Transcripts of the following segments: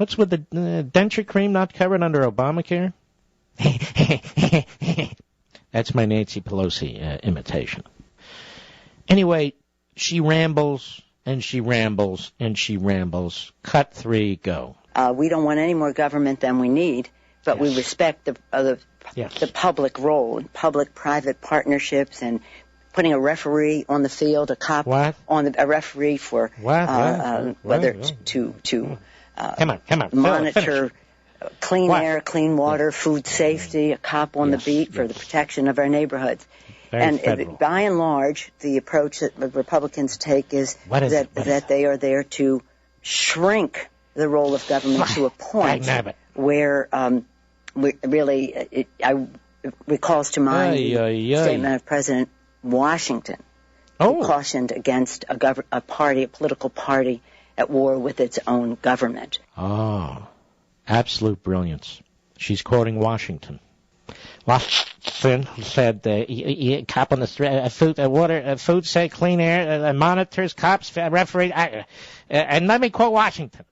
What's with the denture cream not covered under Obamacare? That's my Nancy Pelosi imitation. Anyway, she rambles and she rambles and she rambles. Cut 3, go. We don't want any more government than we need, but we respect the public role and public-private partnerships and putting a referee on the field, a cop a referee for whether to monitor clean air, clean water, food safety, a cop on the beat for the protection of our neighborhoods. By and large, the approach that the Republicans take is that they are there to shrink the role of government to a point where it recalls to mind the statement of President Washington, who cautioned against a political party at war with its own government. Oh, absolute brilliance. She's quoting Washington. Washington said, cop on the street, food safe, clean air, monitors, cops, referee, and let me quote Washington.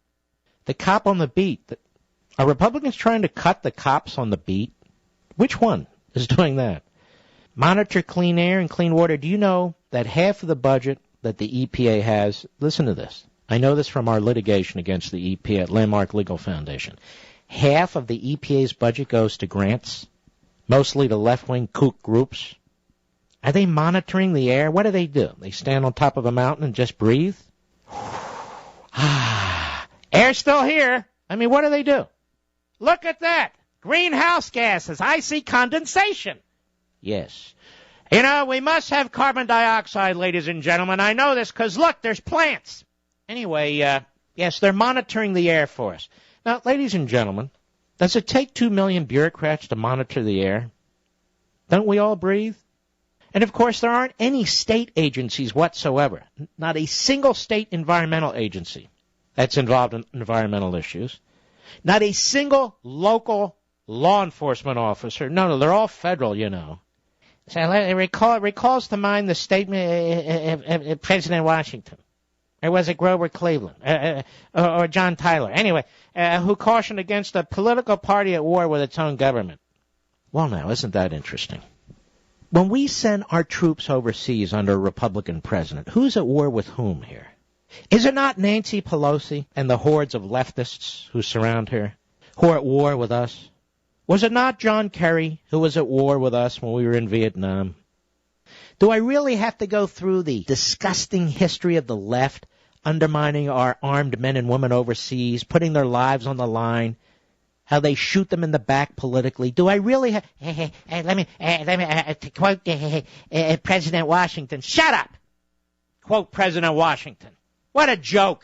The cop on the beat. Are Republicans trying to cut the cops on the beat? Which one is doing that? Monitor clean air and clean water. Do you know that half of the budget that the EPA has, listen to this, I know this from our litigation against the EPA at Landmark Legal Foundation, half of the EPA's budget goes to grants, mostly to left-wing kook groups. Are they monitoring the air? What do? They stand on top of a mountain and just breathe? Air's still here. I mean, what do? Look at that. Greenhouse gases. I see condensation. Yes. You know, we must have carbon dioxide, ladies and gentlemen. I know this because, look, there's plants. Anyway, yes, they're monitoring the air for us. Now, ladies and gentlemen, does it take 2 million bureaucrats to monitor the air? Don't we all breathe? And, of course, there aren't any state agencies whatsoever, not a single state environmental agency that's involved in environmental issues, not a single local law enforcement officer. No, they're all federal, you know. So it recalls to mind the statement of President Washington. Or was it Grover Cleveland? Or John Tyler? Anyway, who cautioned against a political party at war with its own government. Well, now, isn't that interesting? When we send our troops overseas under a Republican president, who's at war with whom here? Is it not Nancy Pelosi and the hordes of leftists who surround her, who are at war with us? Was it not John Kerry who was at war with us when we were in Vietnam? Do I really have to go through the disgusting history of the left, undermining our armed men and women overseas, putting their lives on the line, how they shoot them in the back politically? Do I really have... let me quote President Washington. Shut up! Quote President Washington. What a joke.